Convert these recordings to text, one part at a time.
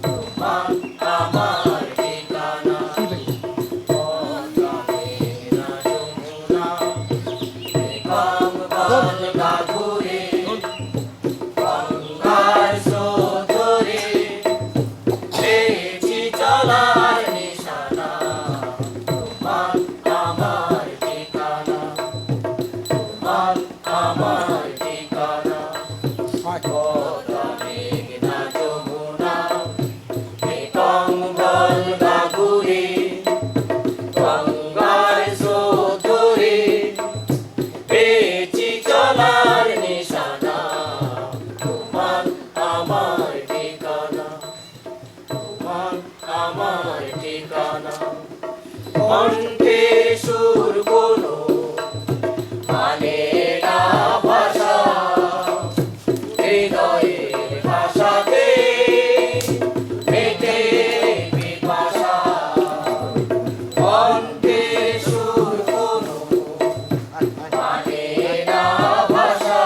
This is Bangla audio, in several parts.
তোমার আমার ঠিকানা পদ্মা মেঘনা যমুনা গঙ্গল গাঘুরে গঙ্গার স্রোত ধরে পেয়েছি চলার নিশানা তোমার আমার ঠিকানা তোমার আমার ঠিকানা পদ্মা মেঘনা যমুনা গঙ্গল গাঘুরে গঙ্গার স্রোত ধরে পেয়েছি চলার নিশানা তোমার আমার ঠিকানা তোমার আমার ঠিকানা কণ্ঠে সুর কোনো মানে না ভাষা হৃদয়ের ভাষাতে মেটে পিপাসা কণ্ঠে সুর কোনো মানে না ভাষা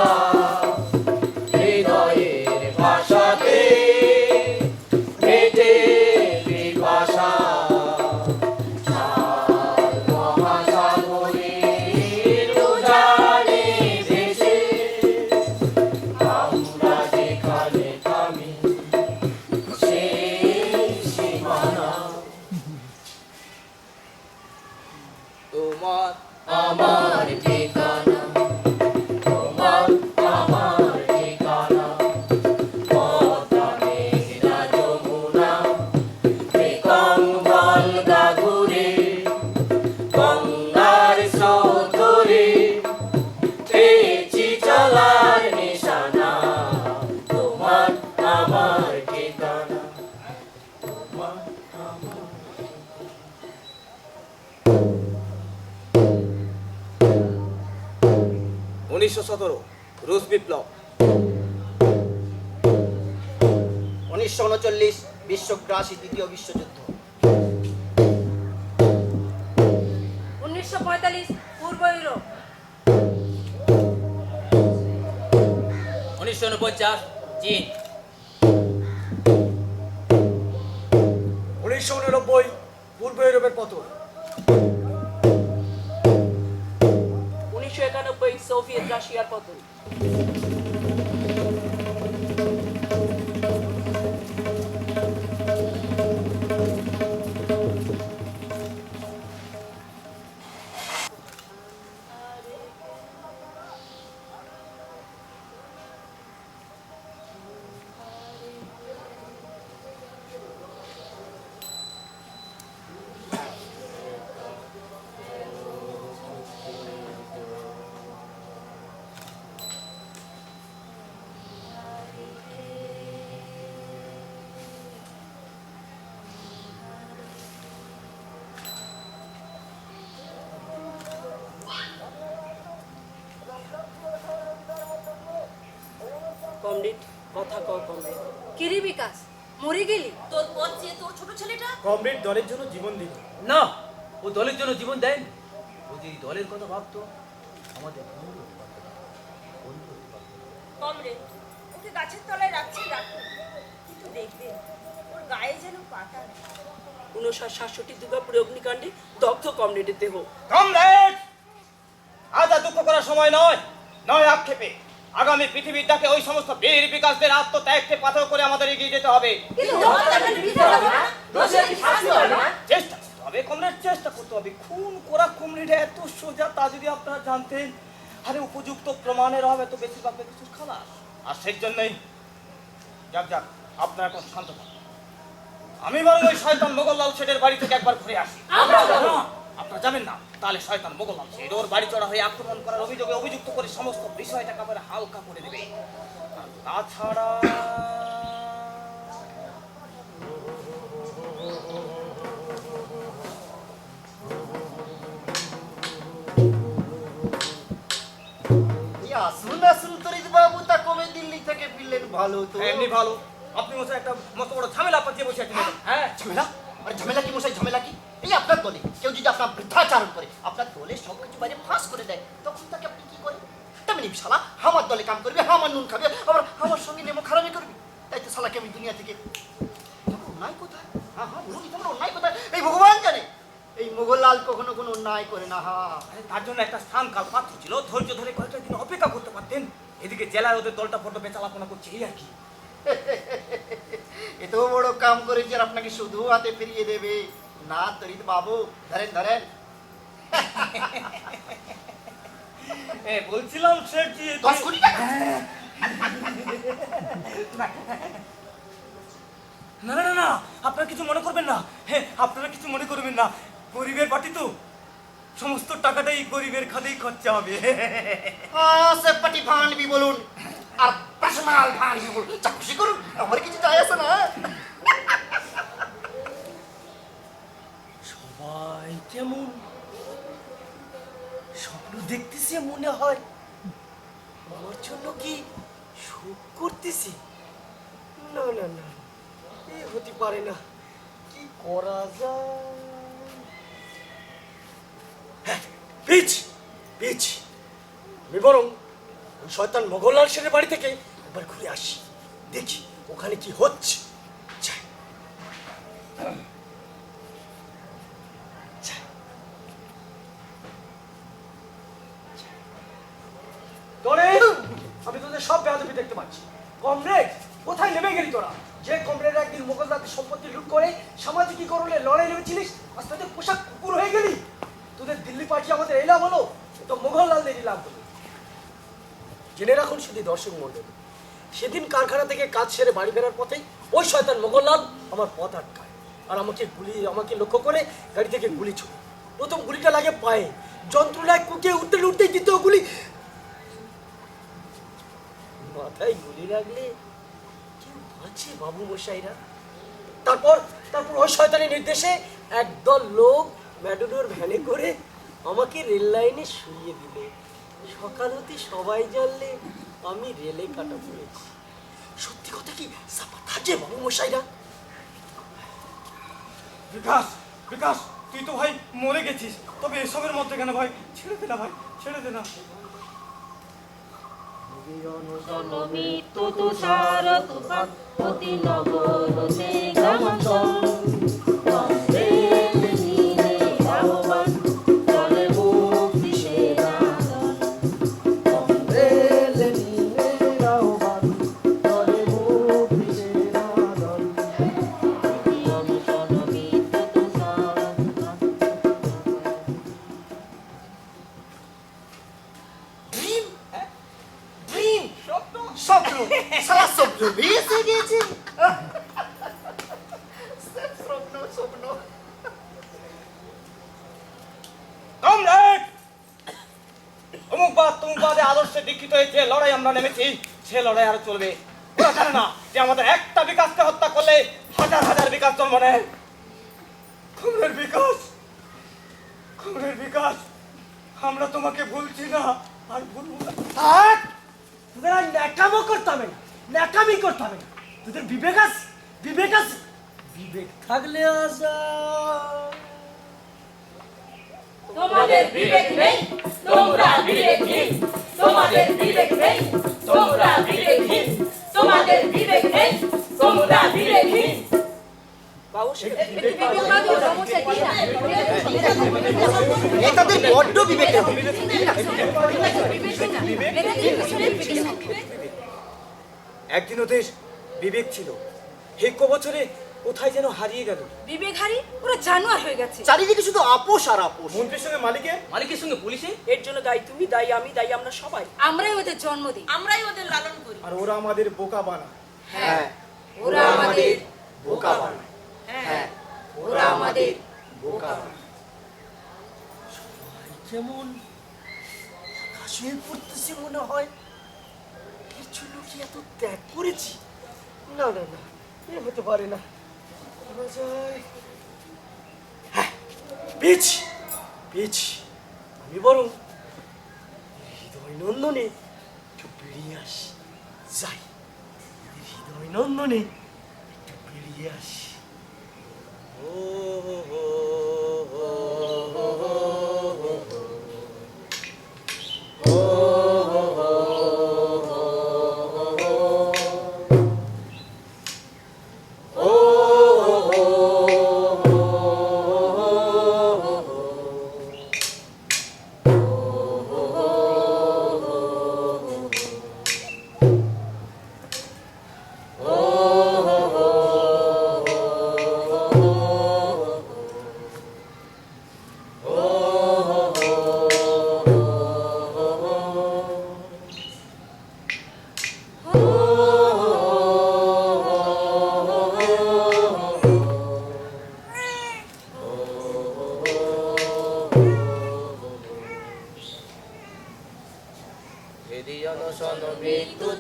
হৃদয়ের ভাষাতে মেটে পিপাসা সাত মহাসাগরের উজানে ভেসে আমরা যেখানে থামি সেই সীমানা তোমার আমার ঠিকানা তোমার আমার ঠিকানা পদ্মা মেঘনা যমুনা গঙ্গল গাঘুরে গঙ্গার স্রোত ধরে পেয়েছি চলার নিশানা তোমার আমার ঠিকানা তোমার আমার 1917 রুশ বিপ্লব। 1939 বিশ্বগ্রাসী দ্বিতীয় বিশ্বযুদ্ধ। 1945 পূর্ব ইউরোপ। 1949 চীন। 1989 পূর্ব ইউরোপের পতন। 1991 সোভিয়েত রাশিয়ার পতন। কমরেড কথা কও কমরেড। কিরে বিকাশ মরে গেলি? তোর পথ চেয়ে তোর ছোট ছেলেটা কমরেড দলের জন্য জীবন দিল। না, ও দলের জন্য জীবন দেয়নি। ও যদি দলের কথা ভাবতো আমাদের বন্ধু হতে পারতো না, বন্ধু হতে পারতো না। কমরেড ওকে গাছের তলায় রাখছেন রাখুন, কিন্তু দেখবেন ওর গায়ে যেন পাতা নেই। 59-67 দুর্গাপুরে অগ্নিকাণ্ডে দগ্ধ কমরেডের দেহ। কমরেড, আজ আর দুঃখ করার সময় নয়, নয় আক্ষেপে। আগামী পৃথিবীর ডাকে ওই সমস্ত বীর বিকাশদের আত্মত্যাগকে পাথর করে আমাদের এগিয়ে যেতে হবে। চেষ্টা করতে হবে কমরেড, চেষ্টা করতে হবে। খুন করা কমরেড এত সোজা তা যদি আপনারা জানতেন। আরে উপযুক্ত প্রমাণের অভাবে তো বেশিরভাগ কিছু খালাস। আর সেই জন্যই যাক যাক আপনারা এখন শান্ত থাকুন। আমি বরং ওই শয়তান মোগললাল শেঠের বাড়ি থেকে একবার ঘুরে আসি। আপনারা যাবেন না, তাহলে শয়তান মোগললাল শেঠ ওর বাড়ি চড়া হয়ে আক্রমণ করার অভিযোগে অভিযুক্ত করে সমস্ত বিষয়টাকে আবার হালকা করে দেবে। আর তাছাড়া আসুন আসুন তরিত বাবু, তা কবে দিল্লি থেকে ফিরলেন? ভালো তো। এমনি ভালো। আপনি মশাই একটা মস্ত বড় ঝামেলা পাতিয়ে বসে আছেন। হ্যাঁ, ঝামেলা? আরে ঝামেলা কি মশাই, ঝামেলা কি? এই আপনার দলে কেউ যদি আপনার বৃদ্ধাচারণ করে, আপনার দলে সবকিছু বাইরে ফাঁস করে দেয়, তখন তাকে আপনি কি করেন? তেমনি শালা আমার দলে কাম করবে, আমার নুন খাবে, আবার আমার সঙ্গে নেমো খারামি করবে। তাই তো শালাকে আমি দুনিয়া থেকে অন্যায় কোথায়? হ্যাঁ হ্যাঁ বলুন তোমার অন্যায় কোথায়? এই ভগবান জানে এই মোগললাল কখনো কোনো অন্যায় করে না। হ্যাঁ আরে তার জন্য একটা স্থান কাল পাত্র ছিল, ধৈর্য ধরে কয়েকটা দিন অপেক্ষা করতে পারতেন। এদিকে জেলায় ওদের দলটা ফটো বেচালাপনা করছে, এই আর কি। এত বড় কাম করেছে আর আপনাকে শুধু হাতে ফিরিয়ে দেবে না তরিত বাবু। ধরেন ধরেন। বলছিলাম শেঠজি, 10 কোটি টাকা। না না না না, আপনারা কিছু মনে করবেন না। হ্যাঁ, আপনারা কিছু মনে করবেন না, গরিবের পার্টি তো, সমস্ত টাকাটাই গরিবের খাতেই খরচা হবে। সে পাটি ভাঙবি বলুন আর পার্সোনাল ভাঙবি বলুন, যা খুশি করুন, আমার কিছু যায় আসে না। সবাই কেমন স্বপ্ন দেখতেছে মনে হয়, আমার জন্য কি শোক করতেছে? না না না, এ হতে পারে না। কি করা যায়? হ্যাঁ, পিচ পিচ, আমি বরং ওই শয়তান মোগললাল সেনের বাড়ি থেকে একবার ঘুরে আসি, দেখি ওখানে কি হচ্ছে। যাই। আমি তোদের সব বেয়াদবি দেখতে পাচ্ছি। কমরেড, কোথায় নেমে গেলি তোরা? যে কমরেড একদিন মোগলদারদের সম্পত্তি লুট করে সামাজিকীকরণে লড়াই নেমেছিলিস, আজ তোদের পোশাক কুকুর হয়ে গেলি। তোদের দিল্লি পার্টি আমাদের এলাম হলো, তো মোগললালদের এলাম হলো। জেনে রাখুন শুধু দর্শক মণ্ডলী, সেদিন কারখানা থেকে কাজ সেরে বাড়ি ফেরার পথে ওই শয়তান মোগললাল আমার পথ আটকায় আর আমাকে লক্ষ্য করে গাড়ি থেকে গুলি ছোড়ে। প্রথম গুলিটা লাগে পায়ে, যন্ত্রণায় কুটিয়ে উঠতেই দ্বিতীয় গুলি মাথায় গুলি লাগলে কেউ বাঁচে বাবু মশাইরা? তারপর ওই শয়তানের নির্দেশে একদল লোক ম্যাডোনোর ভ্যানে করে আমাকে রেল লাইনে শুইয়ে দিল। সকাল হতে সবাই জানলে আমি রেলে কাটা পড়েছি। সত্যি কথা কি চাপা থাকে বাবু মশাইরা? বিকাশ, বিকাশ, তুই তো ভাই মরে গেছিস, তবে এসবের মধ্যে কেন ভাই? ছেড়ে দে না ভাই, ছেড়ে দে না। মৃত্যু তুষার তুফান অতি নগর সে গ্রামাঞ্চল স্বপ্ন, সারা স্বপ্ন ভেসে গেছে। স্বপ্ন স্বপ্ন। কমরেড, অমুকবাদে আদর্শে দীক্ষিত হয়ে যে লড়াই আমরা নেমেছি, সে লড়াই আর চলবে। ওরা জানে না যে আমাদের একটা বিকাশকে হত্যা করলে হাজার হাজার বিকাশ জন্ম নেয়। কমরেড বিকাশ, কমরেড বিকাশ, আমরা তোমাকে ভুলছি না আর ভুলবো না। তোদের আর ন্যাকামো করতে হবে না, ন্যাকামি করতে হবে না। তোদের বিবেক আছে, বিবেক থাকলে তোমাদের বিবেক নেই, তোমরা বিবেকহীন। তোমাদের বিবেক নেই, তোমরা বিবেকহীন। তোমাদের বিবেক নেই, তোমরা বিবেকহীন। নেতাদের বড্ড বিবেক। একদিন ওদের বিবেক ছিল, এক বছরে কোথায় যেন হারিয়ে গেল। বিবেক হারি ওরা জানোয়ার হয়ে গেছে। চারিদিকে শুধু আপোষ আর আপোষ। মন্ত্রীর সঙ্গে মালিকের সঙ্গে পুলিশে। এর জন্য দায়ী তুমি, দায়ী আমি, দায়ী আমরা সবাই। আমরাই ওদের জন্ম দিই, আমরাই ওদের লালন করি। আর ওরা আমাদের বোকা বানায়। হ্যাঁ ওরা আমাদের বোকা বানায়। হ্যাঁ ওরা আমাদের বোকা বানায়। যেমন শুয়ে পড়তেছে মনে হয়, এর জন্য কি এত ত্যাগ করেছি? না না না, এ হতে পারে না। বলা যায়, হ্যাঁ, পেয়েছি। আমি বরং হৃদয় নন্দনে একটু বেরিয়ে আসি, যাই হৃদয় নন্দনে একটু বেরিয়ে আসি।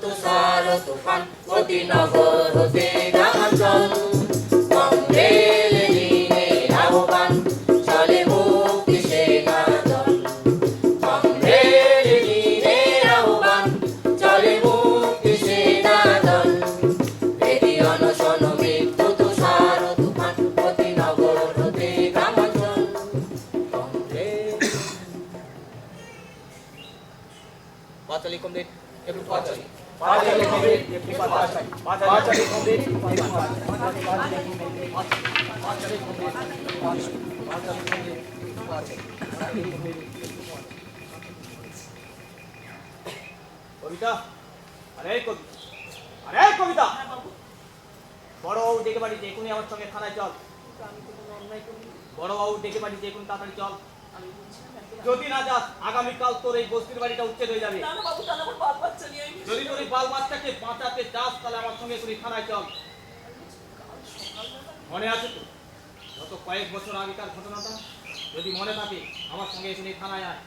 তুষার তুফান অতি নগর হতে গ্রামাঞ্চল কংগ্রেস দিনের আহ্বান চলে মুক্তি সেনা দল কংগ্রেস দিনের আহ্বান চলে মুক্তি সেনা দল বেদি অনশন মৃত্যু তুষার তুফান অতি নগর হতে গ্রামাঞ্চল কংগ্রেস পাঁচালী কমরেড একটু পাঁচালী পাঁচালী কমরেড একটু পাঁচালী পাঁচালী কমরেড একটু পাঁচালী পাঁচালী কমরেড কবিতা আরে কবিতা আরে কবিতা বড় বাবু ডেকে পাঠিয়েছে এখনই আমার সঙ্গে থানায় চল বড় বাবু ডেকে পাঠিয়েছে এখন তাড়াতাড়ি চল যদি না যাস আগামীকাল তোর এই বস্তির বাড়িটা উচ্ছেদ হয়ে যাবে যদি তোর এই বাল বাচ্চাকে বাঁচাতে চাস তাহলে আমার সঙ্গে তুই থানায় চল মনে আছে তো গত কয়েক বছর আগেকার ঘটনাটা যদি মনে থাকে আমার সঙ্গে এখানে থানায় আয়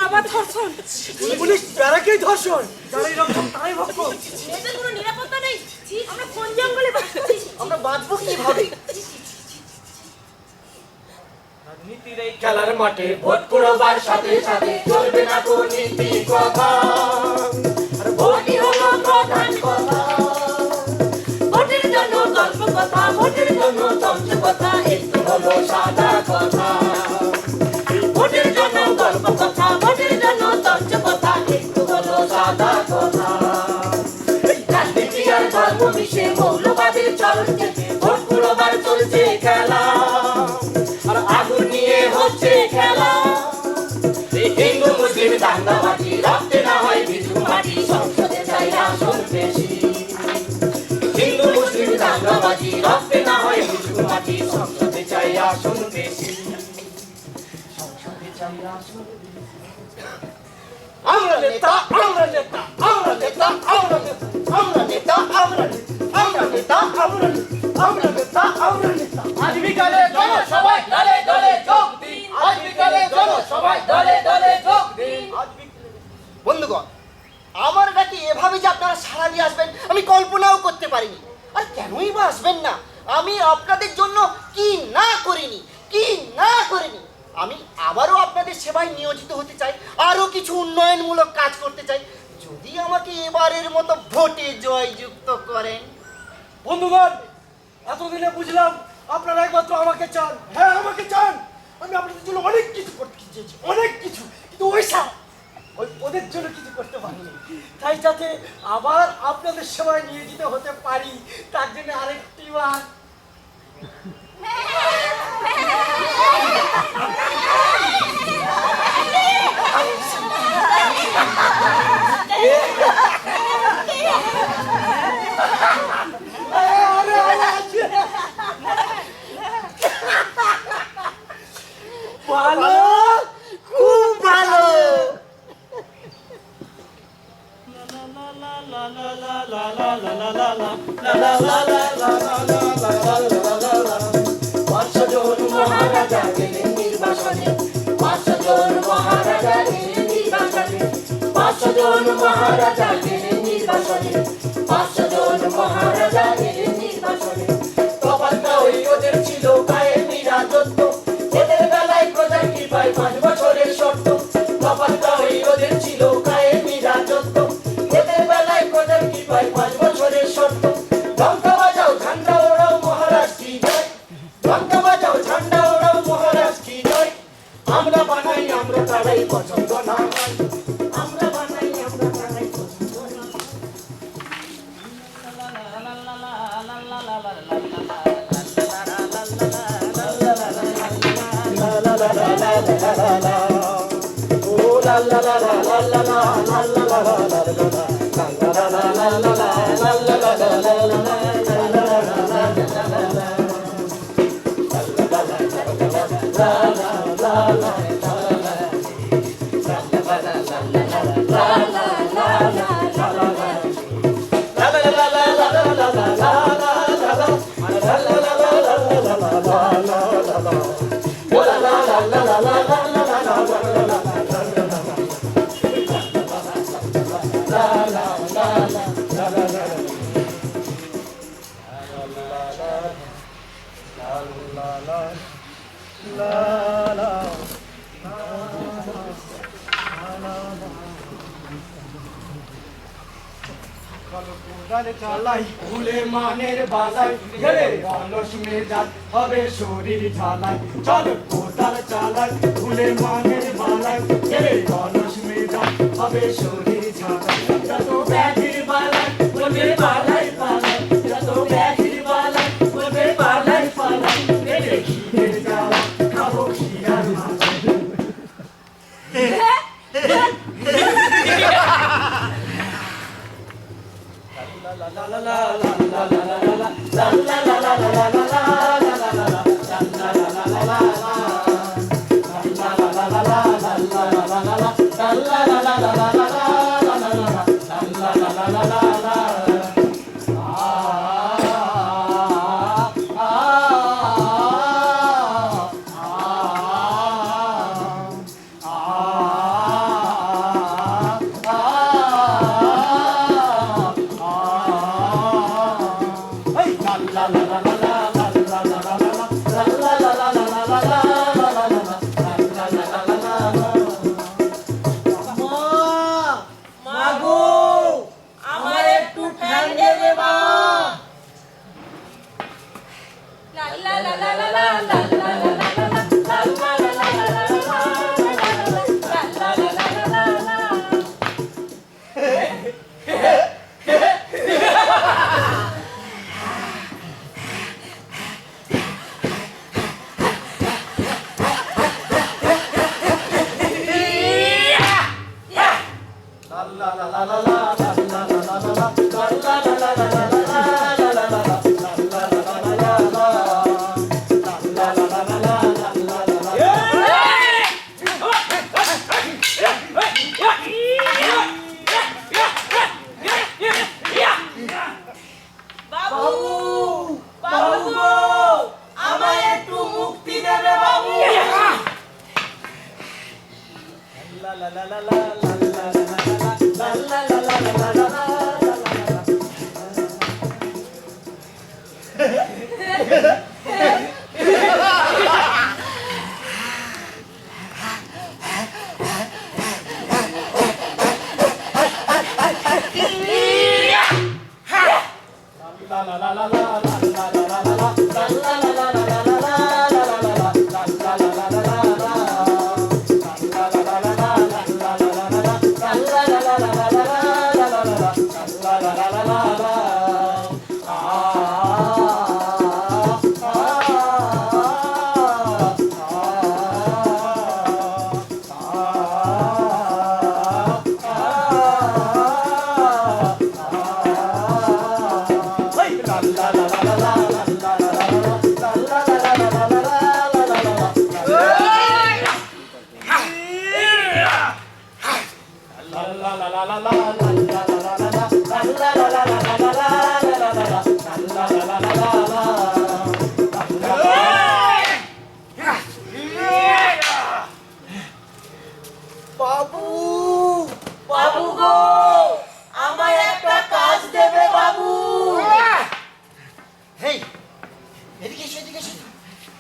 আবার ধর্ষণ পুলিশ তারাকেই ধর্ষণ যারা এরকম তারাই ভক্ত এদের কোনো নিরাপত্তা নেই আমরা কোন জঙ্গলে বাস করি আমরা বাঁচবো কিভাবে? রাজনীতির এই খেলার মাঠে ভোট করবার সাথে সাথে চলবে না কোন নীতি কথা আর ভোটই হলো প্রধান কথা ভোটের জন্য গল্প কথা ভোটের জন্য তন্ত্র কথা একটু হলো সাদা কথা ভোটের জন্য গল্প কথা ভোটের জন্য তন্ত্র কথা একটু হলো সাদা কথা রাজনীতি আর ধর্ম মিশে মৌলবাদের চলন চেপে ভোট করবার চলছে খেলা আর আগুন নিয়ে হচ্ছে খেলা হিন্দু মুসলিম দাঙ্গাবাজি রক্তে না হয় বিজু মাটি সংসদে চাই আসন বেশি হিন্দু মুসলিম দাঙ্গাবাজি রক্তে না হয় বিজু মাটি সংসদে চাই আসন বেশি সংসদে চাই আসন আমরা নেতা আমরা নেতা আমরা নেতা আমরা নেতা আমরা নেতা আমরা নেতা আমরা নেতা আমরা নেতা আমরা নেতা আজ বিকালে জনসভায় দলে দলে যোগ দিন আজ বিকালে জনসভায় দলে দলে যোগ দিন বন্ধুগণ আমার ডাকে এভাবে যে আপনারা সাড়া দিয়ে আসবেন আমি কল্পনাও করতে পারিনি আর কেনই বা আসবেন না আমি আপনাদের জন্য কি না করিনি কি না করিনি আমি আবারও আপনাদের সেবায় নিয়োজিত হতে চাই আরো কিছু উন্নয়নমূলক কাজ করতে চাই যদি আমাকে এবারের মতো ভোটে জয়যুক্ত করেন বন্ধুগণ এতদিনে বুঝলাম আপনারা একমাত্র আমাকে চান হ্যাঁ আমাকে চান আমি আপনাদের জন্য অনেক কিছু করতে চেয়েছি অনেক কিছু কিন্তু ওই ওদের জন্য কিছু করতে পারিনি তাই যাতে আবার আপনাদের সেবায় নিয়োজিত হতে পারি তার জন্য আরেকটি বার ভালো খুব ভালো মহারাজা গেলেন নির্বাসনে 500 জন মহারাজা গেলেন নির্বাসনে 500 জন মহারাজা গেলেন নির্বাসনে 500 জন চালাই ভুলে মানের বালাই গেলে অলস মেজাজ হবে শরীর ঝালাই চল কোদাল চালাই ভুলে মানের বালাই গেলে অলস মেজাজ হবে শরীর ঝালাই যত ব্যাধির বালাই বলবে বালাই পালাই যত ব্যাধির বালাই বলবে বালাই পালাই গেলে খিদের জ্বালা খাবো খিরার মালাই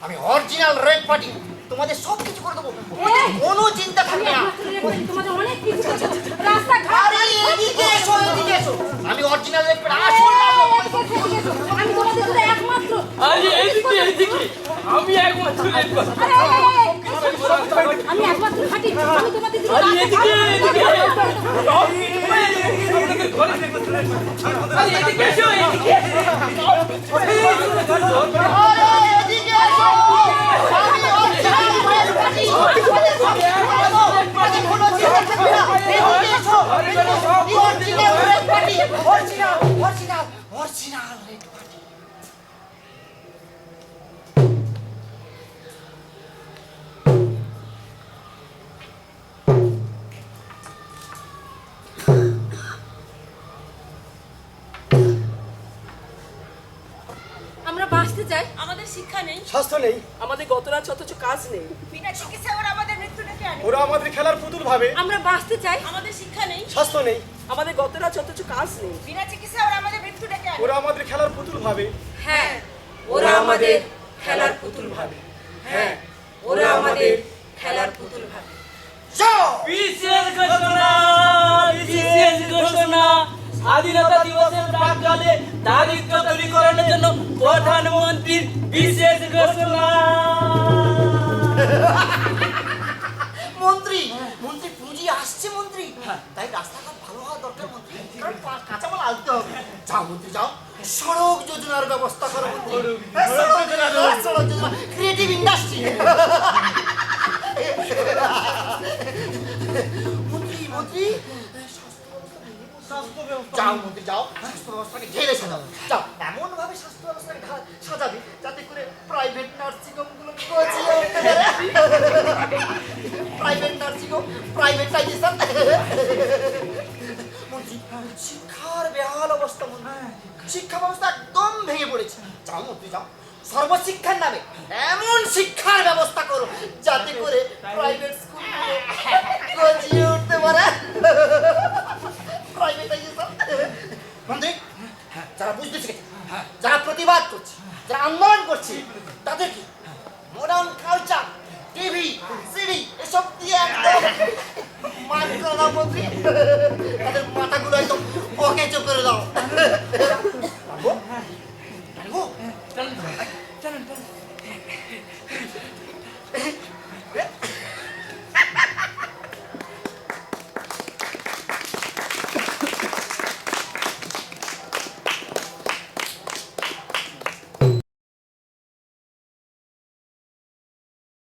আমি অরিজিনাল রেড পার্টি তোমাদের সব কিছু করে দেবো, কোনো চিন্তা থাকবে না। তোমাদের অনেক কিছু রাস্তা ঘাট এদিকে এসো, এদিকে এসো, আমি অরিজিনাল রেড পার্টি আসল না। আমি তোমাদের শুধু একমাত্র আরে এদিকে এদিকে আমি একমাত্র রেড পার্টি। আমি একমাত্র খাঁটি, আমি তোমাদের শুধু আরে এদিকে এদিকে আরে এদিকে এসো এদিকে আরে এদিকে এসো, আমি অরিজিনাল রেড পার্টি। থাকবে না। এদিকে এসো। Original red party, original original original red party. আমরা বাঁচতে চাই, আমাদের শিক্ষা নেই, স্বাস্থ্য নেই, আমাদের গতরা অথচ কাজ নেই, বিনা চিকিৎসায় ওরা আমাদের মৃত্যু ডেকে আনে। ওরা আমাদের খেলার পুতুল ভাবে। আমরা বাঁচতে চাই, আমাদের শিক্ষা নেই, স্বাস্থ্য নেই, আমাদের গতরা অথচ কাজ নেই, বিনা চিকিৎসায় ওরা আমাদের মৃত্যু ডেকে আনে। ওরা আমাদের খেলার পুতুল ভাবে। হ্যাঁ ওরা আমাদের খেলার পুতুল ভাবে, হ্যাঁ ওরা আমাদের খেলার পুতুল ভাবে। বিশেষ ঘোষণা, বিশেষ ঘোষণা, স্বাধীনতা দিবসের প্রাক্কালে দারিদ্র দূরীকরণের জন্য প্রধানমন্ত্রীর বিশেষ ঘোষণা। মন্ত্রী মন্ত্রী পুঁজি আসছে মন্ত্রী, তাই রাস্তাঘাট ভালো হওয়া দরকার মন্ত্রী, কারণ কাঁচামাল আনতে হবে। যাও মন্ত্রী যাও, সড়ক যোজনার ব্যবস্থা করো মন্ত্রী। সড়ক যোজনা, ক্রিয়েটিভ ইন্ডাস্ট্রি। মন্ত্রী মন্ত্রী যাও মন্ত্রী যাও, স্বাস্থ্য ব্যবস্থাকে ঘেরে সাজাও। যাও এমন ভাবে স্বাস্থ্য ব্যবস্থাকে সাজাবে যাতে করে প্রাইভেট নার্সিং হোম গুলো গজিয়ে উঠতে পারে। Private nursing home, privatisation. মন্ত্রী শিক্ষার বেহাল অবস্থা মন্ত্রী, শিক্ষা ব্যবস্থা একদম ভেঙে পড়েছে। যাও মন্ত্রী যাও, সর্বশিক্ষার নামে এমন শিক্ষার ব্যবস্থা করো যাতে করে প্রাইভেট স্কুল গজিয়ে উঠতে পারে। মন্ত্রী যারা বুঝতে শিখেছে, যারা প্রতিবাদ করছে, যারা আন্দোলন করছে, তাদেরকে মডার্ন কালচার, টিভি, সিডি এসব দিয়ে একদম মান করে দাও মন্ত্রী।